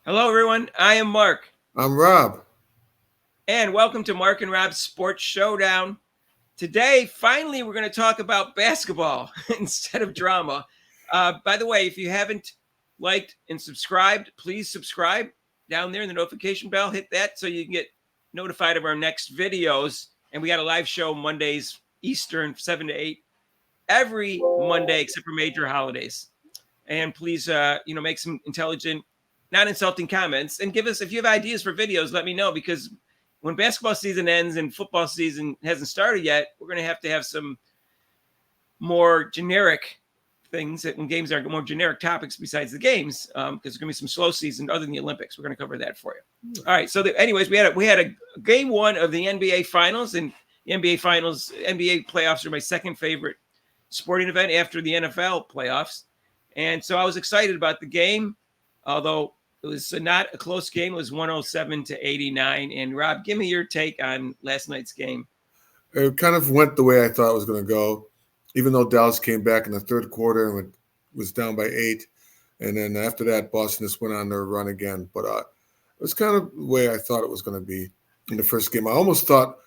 Hello, everyone. I am Mark, I'm Rob. and welcome to Mark and Rob's Sports Showdown. Today, finally, we're going to talk about basketball instead of drama. By the way, if you haven't liked and subscribed, please subscribe down there in the notification bell. Hit that so you can get notified of our next videos. And we got a live show Mondays Eastern, 7 to 8, every Monday except for major holidays. And please, make some intelligent, not insulting comments, and give us, if you have ideas for videos, let me know, because when basketball season ends and football season hasn't started yet, we're going to have some more generic things that when games are more generic topics besides the games, because there's going to be some slow season other than the Olympics. We're going to cover that for you. All right. So, anyways, we had a game one of the NBA Finals, and the NBA Finals, NBA playoffs are my second favorite sporting event after the NFL playoffs. And so I was excited about the game, although it was not a close game. It was 107 to 89. And Rob, give me your take on last night's game. It kind of went the way I thought it was going to go, even though Dallas came back in the third quarter and was down by 8. And then after that, Boston just went on their run again. But it was kind of the way I thought it was going to be in the first game. I almost thought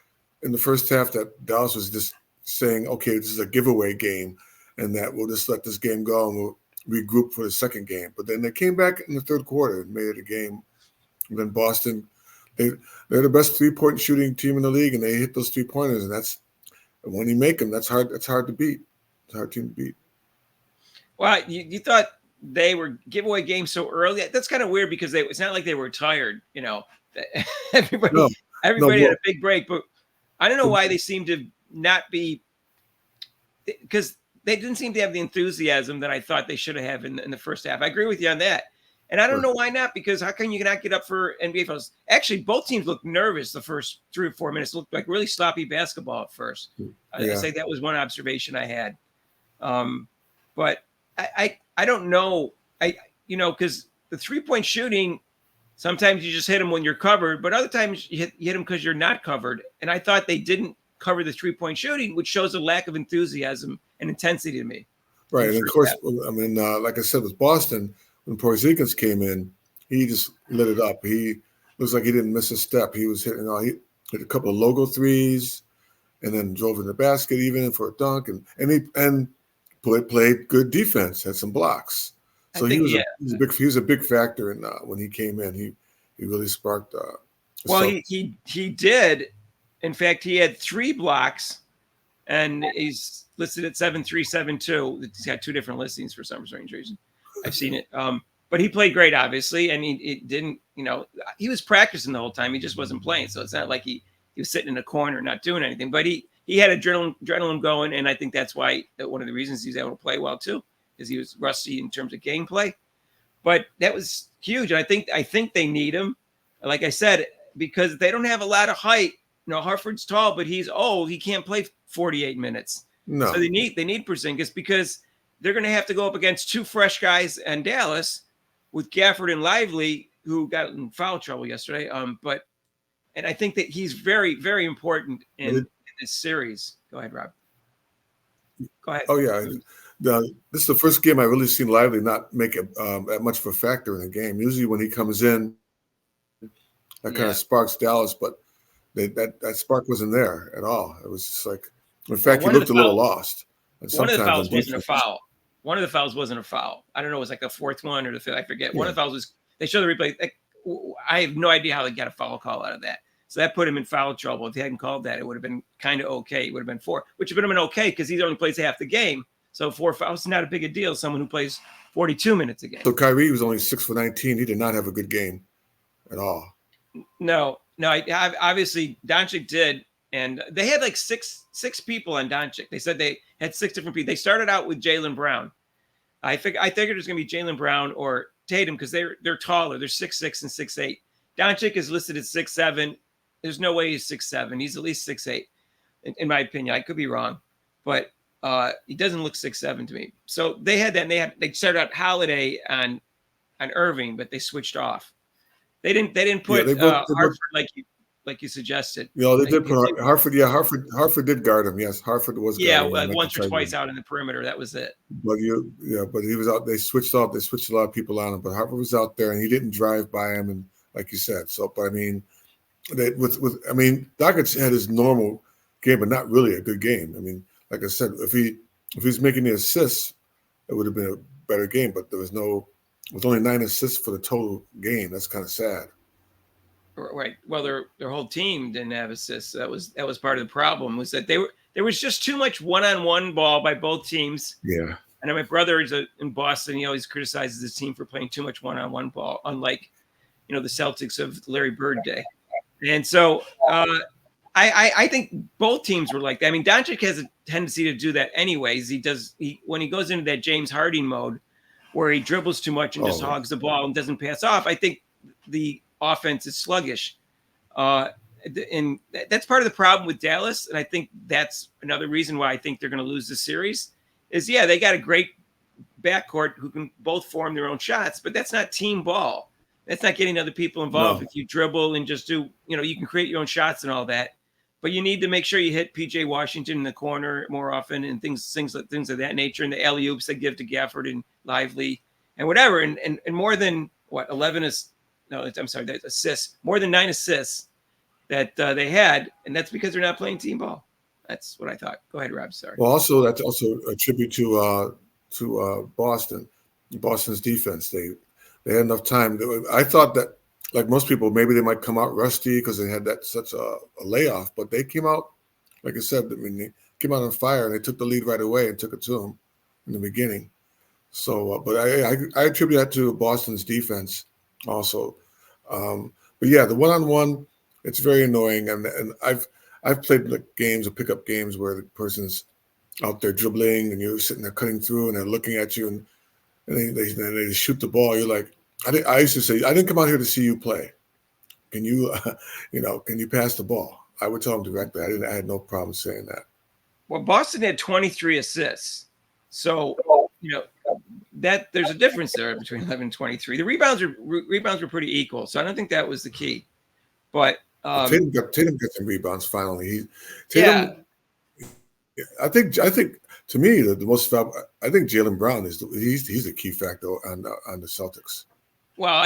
in the first half that Dallas was just saying, okay, this is a giveaway game and that we'll just let this game go and we'll regroup for the second game. But then they came back in the third quarter and made it a game. And then Boston, they're the best 3-point shooting team in the league, and they hit those 3-pointers, and that's when you make them. That's hard. That's hard to beat. It's a hard team to beat. Well, you thought they were giveaway games so early. That's kind of weird because it's not like they were tired. Everybody No, no, had a big break, but I don't know why they seem to not be, because they didn't seem to have the enthusiasm that I thought they should have in the first half. I agree with you on that. And I don't know why not, because how can you not get up for NBA finals? Actually, both teams looked nervous the first 3 or 4 minutes. It looked like really sloppy basketball at first. I say that was one observation I had. But I don't know. Because the 3-point shooting, sometimes you just hit them when you're covered, but other times you hit them because you're not covered. And I thought they didn't cover the 3-point shooting, which shows a lack of enthusiasm and intensity to me. Right, and of course, I mean, like I said, with Boston, when Porzingis came in, he just lit it up. He looks like he didn't miss a step. He was hitting. He hit a couple of logo threes, and then drove in the basket even for a dunk, and played good defense, had some blocks. So he was a big factor in when he came in. He really sparked. He did. In fact, he had 3 blocks, and he's listed at 7.372. He's got 2 different listings for some strange reason. I've seen it. But he played great, obviously, and he didn't. He was practicing the whole time. He just wasn't playing, so it's not like he was sitting in a corner not doing anything. But he had adrenaline going, and I think that's why one of the reasons he's able to play well too, is he was rusty in terms of gameplay. But that was huge. And I think they need him, like I said, because they don't have a lot of height. Hartford's tall, but he's old. He can't play 48 minutes. No. So they need Porzingis, because they're going to have to go up against 2 fresh guys in Dallas with Gafford and Lively, who got in foul trouble yesterday. And I think that he's very, very important in this series. Go ahead, Rob. Go ahead. Oh yeah, this is the first game I really seen Lively not make that much of a factor in the game. Usually when he comes in, that kind of sparks Dallas, but that spark wasn't there at all. It was just like, in fact, he looked a little lost. And one of the fouls wasn't a foul. One of the fouls wasn't a foul. I don't know. It was like the 4th one or the 5th. I forget. One of the fouls was, they showed the replay. I have no idea how they got a foul call out of that. So that put him in foul trouble. If he hadn't called that, it would have been kind of okay. It would have been 4, which would have been okay because he only plays half the game. So 4 fouls is not a big a deal. Someone who plays 42 minutes a game. So Kyrie was only 6 for 19. He did not have a good game at all. No. Obviously, Doncic did. And they had like six people on Doncic. They said they had 6 different people. They started out with Jaylen Brown. I figured it was going to be Jaylen Brown or Tatum because they're taller. They're 6'6" and 6'8". Doncic is listed at 6'7". There's no way he's 6'7". He's at least 6'8", in my opinion. I could be wrong, but he doesn't look 6'7" to me. So they had that. And they started out Holiday on Irving, but they switched off. They didn't put Hartford like you suggested. You know, they Like, did put Hartford. Yeah, Hartford did guard him. Yes, Hartford was yeah, guarding him. once or twice out in the perimeter. That was it. But he was out. They switched a lot of people on him. But Hartford was out there, and he didn't drive by him. And like you said, so but I mean, Dockett had his normal game, but not really a good game. I mean, like I said, if he's making the assists, it would have been a better game. But there was only 9 assists for the total game. That's kind of sad. Right. Well, their whole team didn't have assists. That was part of the problem, was that there was just too much one-on-one ball by both teams. Yeah. And my brother is in Boston. He always criticizes his team for playing too much one-on-one ball, unlike, the Celtics of Larry Bird day. And so I think both teams were like that. I mean, Doncic has a tendency to do that anyways. When he goes into that James Harden mode where he dribbles too much and just hogs the ball and doesn't pass off, I think the offense is sluggish. And that's part of the problem with Dallas. And I think that's another reason why I think they're going to lose the series is, they got a great backcourt who can both form their own shots, but that's not team ball. That's not getting other people involved. No. If you dribble and just do, you can create your own shots and all that, but you need to make sure you hit PJ Washington in the corner more often and things of that nature, and the alley-oops they give to Gafford and Lively and whatever. And more than assists, more than 9 assists that they had. And that's because they're not playing team ball. That's what I thought. Go ahead, Rob. Sorry. Well, that's also a tribute to Boston's defense. They had enough time. I thought that, like most people, maybe they might come out rusty because they had such a layoff, but they came out, like I said, they came out on fire and they took the lead right away and took it to them in the beginning. So, but I attribute that to Boston's defense also. But yeah, the one-on-one, it's very annoying, and I've played games or pickup games where the person's out there dribbling and you're sitting there cutting through and they're looking at you and they shoot the ball. You're like, I used to say, I didn't come out here to see you play. Can you, can you pass the ball? I would tell them directly. I had no problem saying that. Well, Boston had 23 assists. So, that there's a difference there between 11 and 23. The rebounds were pretty equal. So I don't think that was the key. But Tatum got some rebounds finally. I think to me the most valuable, I think Jaylen Brown he's a key factor on the Celtics. Well,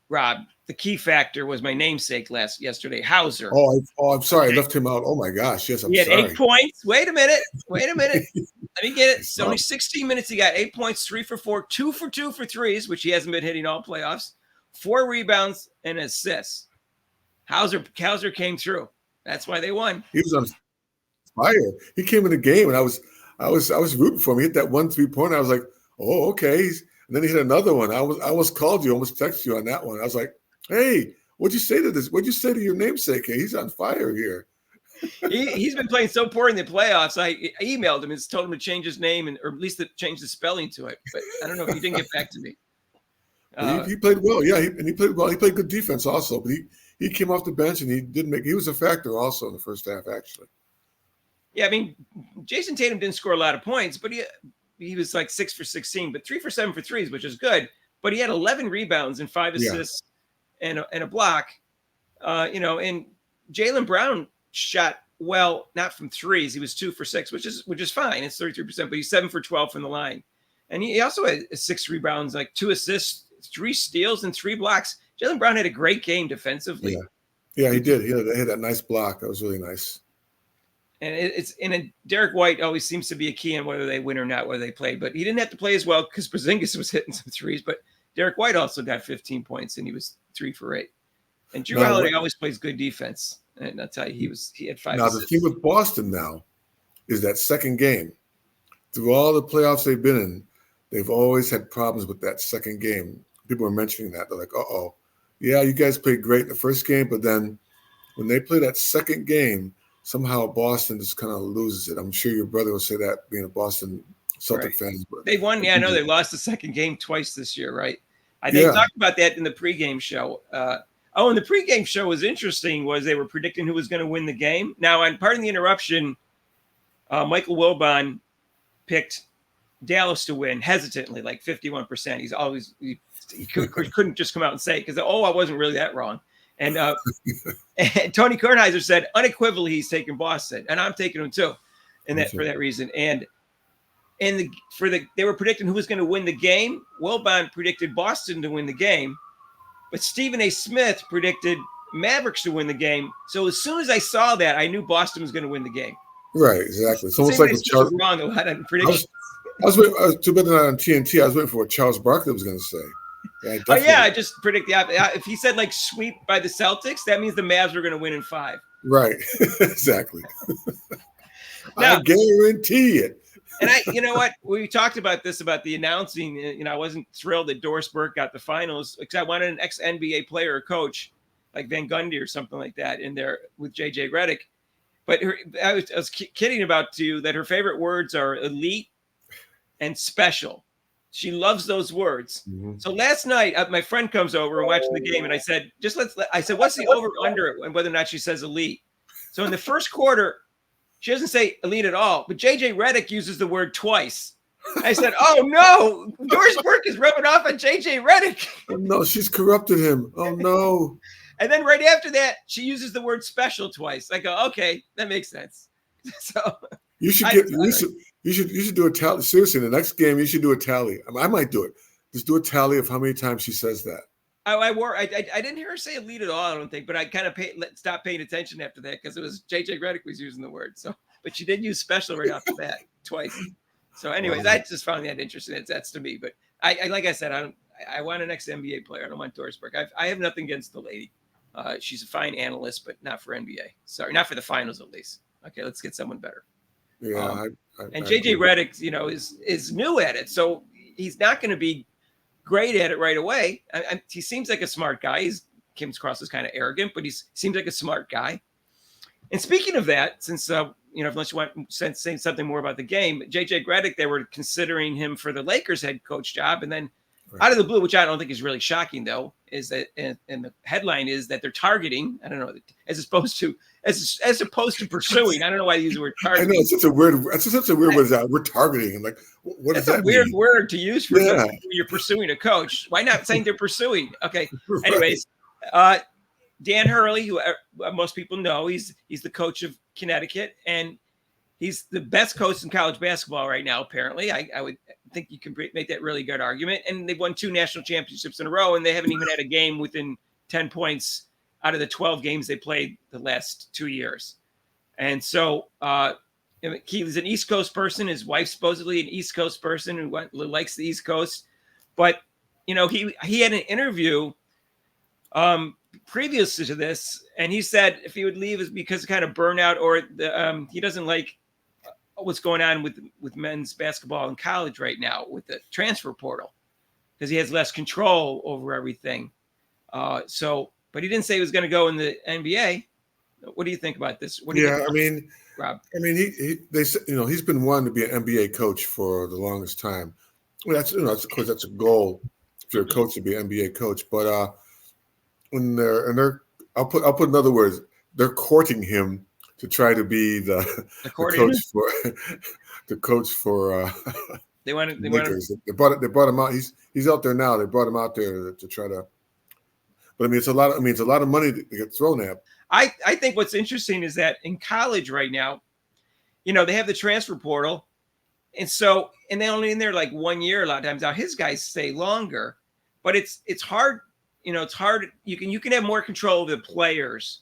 Rob, the key factor was my namesake yesterday, Hauser. I'm sorry, I left him out. Oh my gosh, yes, I'm sorry. He had 8 points. Wait a minute. Let me get it. It's only 16 minutes. He got 8 points, 3 for 4, 2 for 2 for threes, which he hasn't been hitting all playoffs, 4 rebounds and assists. Hauser came through. That's why they won. He was on fire. He came in the game, and I was rooting for him. He hit that 1 3-pointer. I was like, oh, okay. And then he hit another one. I almost called you, almost texted you on that one. I was like, hey, what'd you say to this? What'd you say to your namesake? He's on fire here. He's been playing so poor in the playoffs. I emailed him and told him to change his name or at least to change the spelling to it. But I don't know if he didn't get back to me. He played well. Yeah, he played well. He played good defense also. But he came off the bench and he was a factor also in the first half, actually. Yeah, I mean, Jason Tatum didn't score a lot of points, but he was like 6 for 16, but 3 for 7 for threes, which is good. But he had 11 rebounds and 5 assists and a block. And Jaylen Brown shot well, not from threes. He was 2 for 6, which is fine. It's 33%, but he's 7 for 12 from the line. And he also had 6 rebounds, like 2 assists, 3 steals, and 3 blocks. Jaylen Brown had a great game defensively. Yeah, he did. He had that nice block. That was really nice. And Derek White always seems to be a key in whether they win or not, whether they play. But he didn't have to play as well because Porzingis was hitting some threes. But Derek White also got 15 points, and he was 3 for 8. And Drew Holiday always plays good defense. And I'll tell you, he had 5 Now, assists. the thing with Boston now is that second game. Through all the playoffs they've been in, they've always had problems with that second game. People are mentioning that. They're like, uh-oh. Yeah, you guys played great in the first game, but then when they play that second game, somehow Boston just kind of loses it. I'm sure your brother will say that, being a Boston Celtic fan. But they won. Yeah, I know they lost the second game twice this year, right? They talked about that in the pregame show. And the pregame show was interesting. Was they were predicting who was going to win the game. Now, and pardon the interruption, Michael Wilbon picked Dallas to win hesitantly, like 51%. He's always he couldn't just come out and say it because I wasn't really that wrong. And, and Tony Kornheiser said unequivocally he's taking Boston, and I'm taking him too, for that reason. And they were predicting who was going to win the game. Wilbon predicted Boston to win the game, but Stephen A. Smith predicted Mavericks to win the game. So as soon as I saw that, I knew Boston was going to win the game. Right, exactly. It's almost like with Charles. Wrong a lot on predictions. I was too bad not on TNT. I was waiting for what Charles Barkley was going to say. I just predict the opposite. If he said like sweep by the Celtics, that means the Mavs were going to win in 5. Right, exactly. Now, I guarantee it. And you know what? We talked about this, about the announcing. You know, I wasn't thrilled that Doris Burke got the finals because I wanted an ex-NBA player or coach like Van Gundy or something like that in there with JJ Redick. But I was kidding about you that her favorite words are elite and special. She loves those words. Mm-hmm. So last night, my friend comes over and watching the game, and I said, I said, what's the over under and whether or not she says elite? So in the first quarter, she doesn't say elite at all, but JJ Redick uses the word twice. I said, oh no, Doris Burke is rubbing off on JJ Redick. Oh no, she's corrupted him. Oh no. And then right after that, she uses the word special twice. I go, okay, that makes sense. So you should do a tally. Seriously, in the next game, you should do a tally. I might do it. Just do a tally of how many times she says that. I didn't hear her say elite at all, I don't think, but I kind of stopped paying attention after that because it was JJ Redick was using the word. So, but she did use special right after that twice. So, anyways, I just found that interesting. That's to me. But I like I said, I want an ex-NBA player. I don't want Doris Burke. I have nothing against the lady. She's a fine analyst, but not for NBA. Sorry, not for the finals at least. Okay, let's get someone better. Yeah, and JJ Redick, you know, is new at it, so he's not going to be great at it right away. He seems like a smart guy. He comes across as kind of arrogant, but he seems like a smart guy. And speaking of that, since unless you want to say something more about the game, JJ Redick, they were considering him for the Lakers head coach job, and then out of the blue, which I don't think is really shocking, though, is that and the headline is that they're targeting. I don't know, as opposed to pursuing. I don't know why they use the word targeting. I know it's such a weird word. We're targeting. I'm like, what does that mean? Weird word to use for when you're pursuing a coach. Why not saying they're pursuing? Okay. Right. Anyways, Dan Hurley, who most people know, he's the coach of Connecticut, and he's the best coach in college basketball right now. Apparently, I would think you can make that really good argument. And they've won 2 national championships in a row, and they haven't even had a game within 10 points out of the 12 games they played the last 2 years. And so he's an East Coast person. His wife's supposedly an East Coast person who likes the East Coast. But, you know, he had an interview previous to this, and he said if he would leave is because of kind of burnout or he doesn't like what's going on with men's basketball in college right now with the transfer portal because he has less control over everything. But he didn't say he was going to go in the NBA. What do you think about this? Rob? They said, you know, he's been wanting to be an NBA coach for the longest time. Well, that's of course that's a goal for a coach to be an NBA coach. But when I'll put in other words, they're courting him to try to be the coach for they want him. They brought him out. He's out there now. They brought him out there to try to. But I mean, it's a lot of money to get thrown at. I think what's interesting is that in college right now, you know, they have the transfer portal, and they're only in there like 1 year a lot of times. Now his guys stay longer, but it's hard. You know, it's hard. You can have more control of the players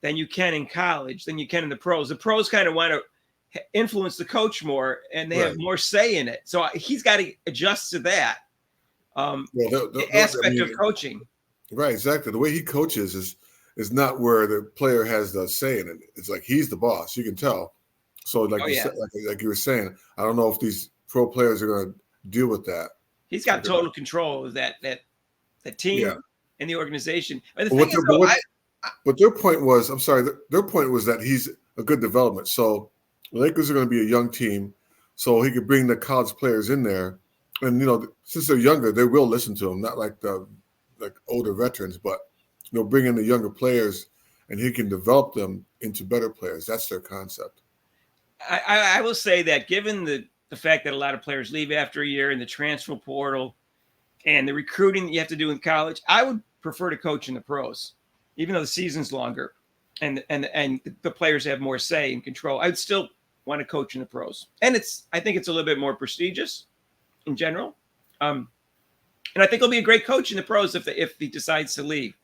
than you can in college, than you can in the pros. The pros kind of want to influence the coach more, and they have more say in it. So he's got to adjust to that aspect of coaching. Right, exactly. The way he coaches is not where the player has the say in it. It's like he's the boss. You can tell. So like you were saying, I don't know if these pro players are going to deal with that. He's got total control of that team and the organization. But but their point was, I'm sorry, their point was that he's a good development. So the Lakers are going to be a young team, so he could bring the college players in there. And, you know, since they're younger, they will listen to him, not like older veterans, but, you know, bring in the younger players and he can develop them into better players. That's their concept. I will say that given the fact that a lot of players leave after a year in the transfer portal and the recruiting that you have to do in college, I would prefer to coach in the pros. even though the season's longer, and the players have more say and control. I'd still want to coach in the pros, and I think it's a little bit more prestigious in general. And I think he'll be a great coach in the pros if he decides to leave.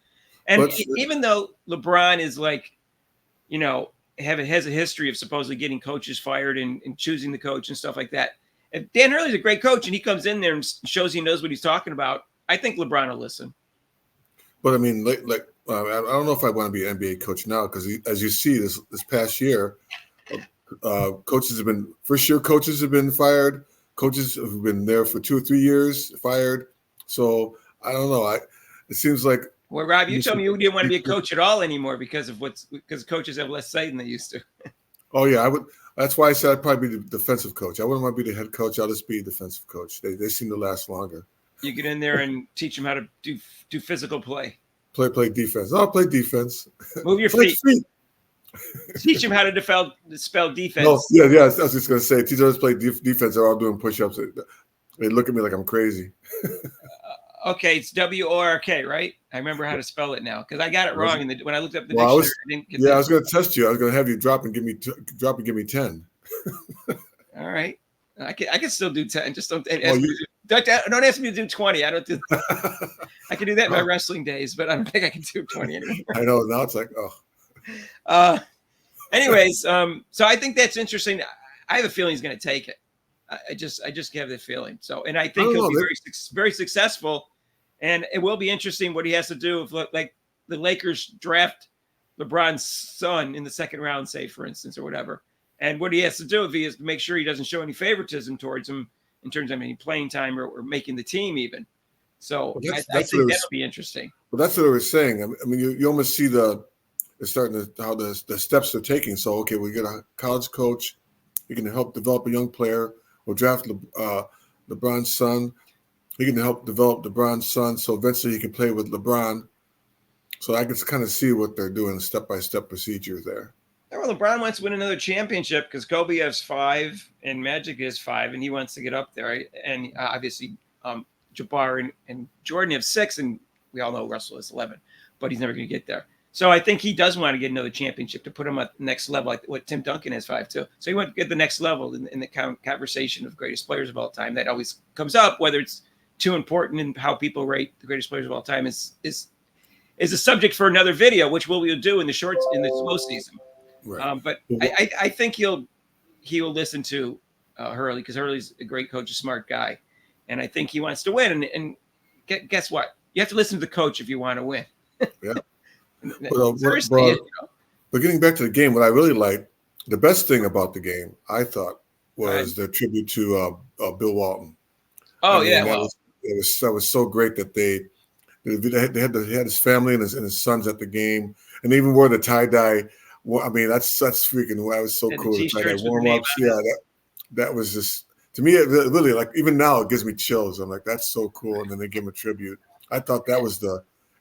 And even though LeBron is like, has a history of supposedly getting coaches fired and choosing the coach and stuff like that. If Dan Hurley's a great coach and he comes in there and shows he knows what he's talking about, I think LeBron will listen. But I mean, I don't know if I want to be an NBA coach now because, as you see, this past year, coaches have been fired. Coaches who've been there for 2 or 3 years fired. So I don't know. It seems like. Well, Rob, you told me you didn't want to be a coach at all anymore because coaches have less say than they used to. Oh yeah, I would. That's why I said I'd probably be the defensive coach. I wouldn't want to be the head coach. I'll just be a defensive coach. They seem to last longer. You get in there and teach them how to do physical play. Play defense. I'll play defense. Move your feet. Teach them how to spell defense. No, yeah. I was just gonna say, teach them how to play defense. They're all doing push-ups. They look at me like I'm crazy. Okay, it's WORK, right? I remember how to spell it now because I got it wrong when I looked up the dictionary. I was going to test you. I was going to have you drop and give me 10. All right, I can still do 10. Just don't ask me to do 20. I don't do. I can do that in my wrestling days, but I don't think I can do 20 anymore. I know now it's like Anyways, so I think that's interesting. I have a feeling he's going to take it. I just have that feeling. So, and I think he'll be very successful. And it will be interesting what he has to do if, like, the Lakers draft LeBron's son in the second round, say, for instance, or whatever. And what he has to do if he has to make sure he doesn't show any favoritism towards him in terms of any playing time or making the team even. So I think that'll be interesting. Well, that's what I was saying. I mean, you almost see how the steps they're taking. So, okay, we get a college coach. He can help develop a young player. We'll draft LeBron's son. He can help develop LeBron's son, so eventually he can play with LeBron. So I can kind of see what they're doing, step-by-step procedure there. Well, LeBron wants to win another championship because Kobe has 5 and Magic has 5, and he wants to get up there. Right? And obviously, Jabbar and Jordan have 6, and we all know Russell has 11, but he's never going to get there. So I think he does want to get another championship to put him at the next level, like what Tim Duncan has 5 too. So he wants to get the next level in the conversation of greatest players of all time. That always comes up, whether it's too important in how people rate the greatest players of all time is a subject for another video, which we'll do in the slow season. Right. But I think he will listen to Hurley because Hurley's a great coach, a smart guy, and I think he wants to win. And guess what? You have to listen to the coach if you want to win. Yeah. But getting back to the game, what I really liked, the best thing about the game, I thought, was the tribute to Bill Walton. Oh, that was so great that they had his family and his sons at the game, and they even wore the tie-dye. I mean, that's freaking. That was so cool. The tie-dye warm-ups. Yeah, that was just, to me, it really, like, even now it gives me chills. I'm like, that's so cool. And then they give him a tribute. I thought that was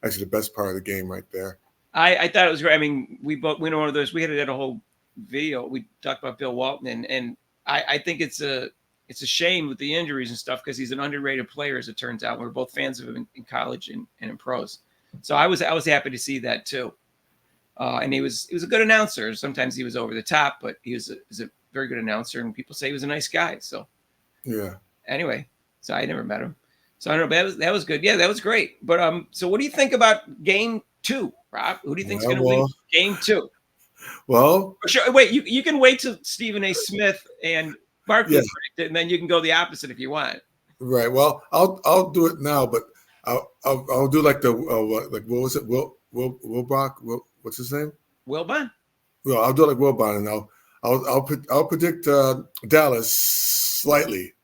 actually the best part of the game right there. I thought it was great. I mean, we went on one of those. We had a whole video. We talked about Bill Walton, and I think it's a shame with the injuries and stuff because he's an underrated player, as it turns out. We're both fans of him in college and in pros. So I was happy to see that too. And he was a good announcer. Sometimes he was over the top, but he was a very good announcer, and people say he was a nice guy. So yeah. Anyway, so I never met him. So I don't know, but that was good. Yeah, that was great. But so what do you think about Game 2, Rob? Who do you think's going to win Game 2? Well, sure. Wait, you can wait till Stephen A. Smith and Barkley predict it, and then you can go the opposite if you want. Right. Well, I'll do it now, but I'll do like what was it? Wilbach? What's his name? Wilbon. Well, I'll do it like Wilbon, and I'll predict Dallas slightly.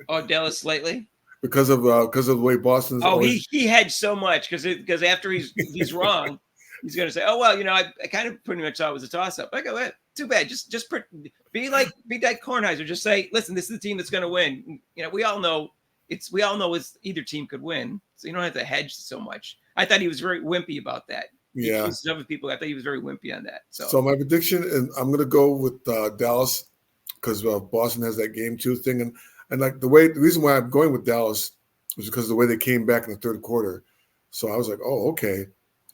Oh, Dallas slightly. Because of the way Boston's. Oh, he hedged so much because after he's wrong, he's going to say, oh well, I kind of pretty much thought it was a toss up. I go, too bad. Just be like Kornheiser. Just say, listen, this is the team that's going to win. We all know either team could win, so you don't have to hedge so much. I thought he was very wimpy about that. Yeah, other people, I thought he was very wimpy on that. So my prediction, and I'm going to go with Dallas because Boston has that Game 2 thing, and like the reason why I'm going with Dallas was because of the way they came back in the third quarter. So I was like, oh, okay.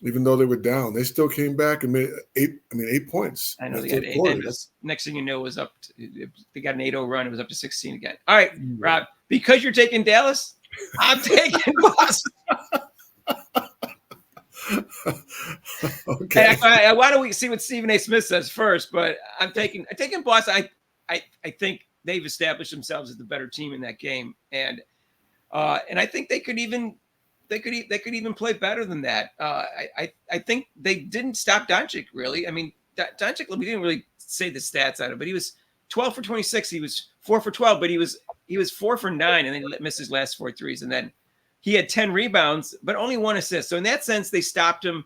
Even though they were down, they still came back and made 8 points. I in know the they got third 8. quarter. And next thing you know, it was up. They got an 8-0 run. It was up to 16 again. All right, Rob, because you're taking Dallas, I'm taking Boston. Okay. Why don't we see what Stephen A. Smith says first? But I'm taking Boston. I think they've established themselves as the better team in that game, and I think they could even play better than that. I think they didn't stop Doncic really. I mean, Doncic, we didn't really say the stats on it, but he was 12 for 26. He was 4 for 12, but he was 4 for 9, and then he missed his last 4 threes, and then he had 10 rebounds, but only 1 assist. So in that sense, they stopped him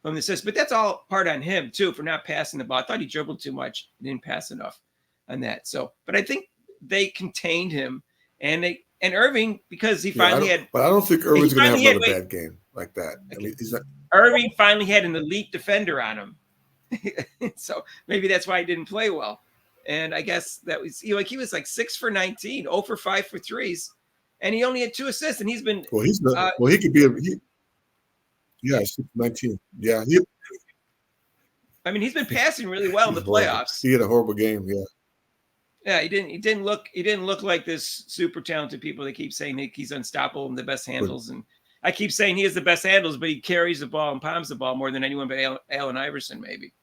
from the assist. But that's all part on him too for not passing the ball. I thought he dribbled too much, he didn't pass enough on that. So, but I think they contained him, and Irving, because he finally had. But I don't think Irving's going to have another bad game like that. I mean, he's not. Irving finally had an elite defender on him, so maybe that's why he didn't play well. And I guess that was he was like 6 for 19, 0 for 5 for threes, and he only had 2 assists. And he's been he could be yeah, 6-19. Yeah, I mean, he's been passing really well in the playoffs. He had a horrible game. Yeah. Yeah, he didn't look like this super talented people that keep saying he's unstoppable and the best handles. And I keep saying he has the best handles, but he carries the ball and palms the ball more than anyone but Allen Iverson, maybe.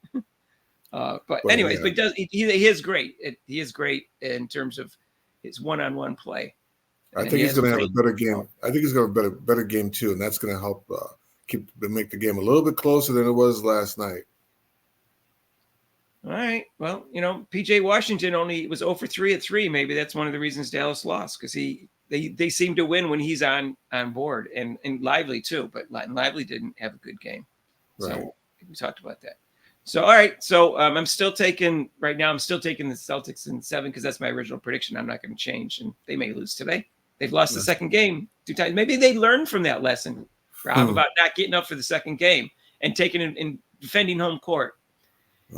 But anyways, yeah. But he is great. He is great in terms of his one-on-one play. I think he's going to have a better game. I think he's going to have a better game too, and that's going to help make the game a little bit closer than it was last night. All right. Well, P.J. Washington only was 0 for 3 at 3. Maybe that's one of the reasons Dallas lost, because they seem to win when he's on board, and Lively too. But Lively didn't have a good game, right. So we talked about that. So all right. So I'm still taking the Celtics in 7 because that's my original prediction. I'm not going to change, and they may lose today. They've lost the second game 2 times. Maybe they learned from that lesson, Rob, about not getting up for the second game and taking it and defending home court.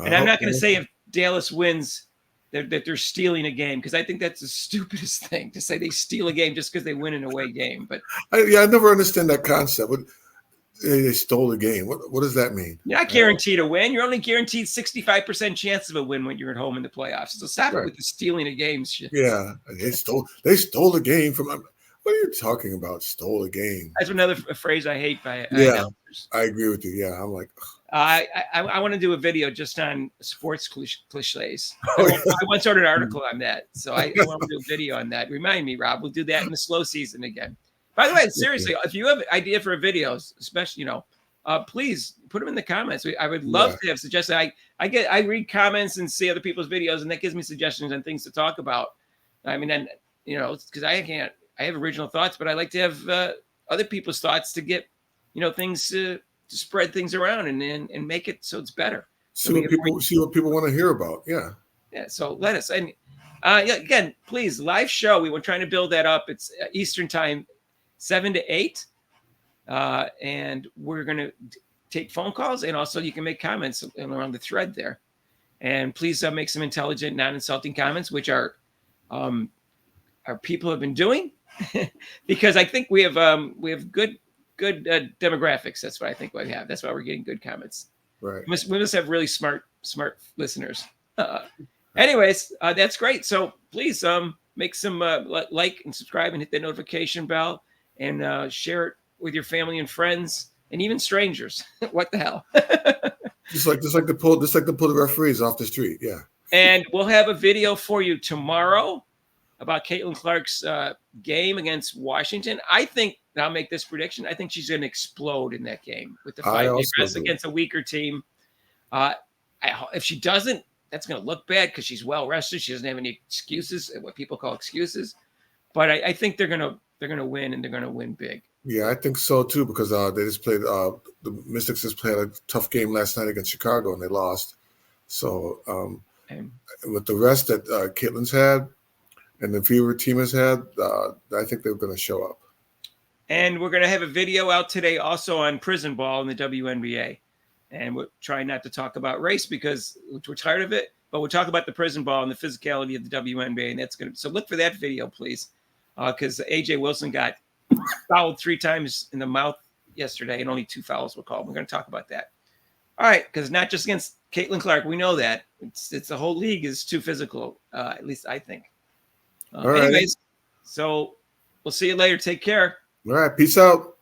And I'm not going to say if Dallas wins that they're stealing a game, because I think that's the stupidest thing to say they steal a game just because they win an away game. But I never understand that concept. They stole the game. What does that mean? You're not guaranteed a win. You're only guaranteed 65% chance of a win when you're at home in the playoffs. So stop it with the stealing of games shit. Yeah, they stole the game from. What are you talking about? Stole the game. That's another phrase I hate by announcers. I agree with you. Yeah, I'm like. I want to do a video just on sports cliches. I once wrote an article on that, so I want to do a video on that. Remind me, Rob. We'll do that in the slow season again. By the way, seriously, if you have an idea for a video, especially please put them in the comments. I would love to have suggestions. I read comments and see other people's videos, and that gives me suggestions and things to talk about. I mean, and because I have original thoughts, but I like to have other people's thoughts to get things to spread things around and make it so it's better. See what people want to hear about. Yeah. So let us. And again, please, live show. We were trying to build that up. It's Eastern time, 7 to 8. And we're going to take phone calls, and also you can make comments around the thread there. And please make some intelligent, non-insulting comments, which our people have been doing, because I think we have good demographics. That's what I think we have. That's why we're getting good comments. Right. We must have really smart listeners. Anyways, that's great. So please make some like and subscribe and hit the notification bell, and share it with your family and friends and even strangers. What the hell? just like to pull the referees off the street. Yeah. And we'll have a video for you tomorrow about Caitlin Clark's game against Washington. I think, and I'll make this prediction, I think she's going to explode in that game with the 5-day rest against a weaker team. If she doesn't, that's going to look bad because she's well rested. She doesn't have any excuses, what people call excuses. But I think they're going to win, and they're going to win big. Yeah, I think so too, because they just played. The Mystics just played a tough game last night against Chicago, and they lost. So with the rest that Caitlin's had, and the Fever team has had, I think they're going to show up. And we're going to have a video out today also on prison ball in the WNBA. And we're trying not to talk about race because we're tired of it, but we'll talk about the prison ball and the physicality of the WNBA. And that's so look for that video, please. Because AJ Wilson got fouled 3 times in the mouth yesterday, and only 2 fouls were called. We're going to talk about that. All right, because not just against Caitlin Clark, we know that it's the whole league is too physical. At least I think. Anyways, so we'll see you later. Take care. All right, peace out.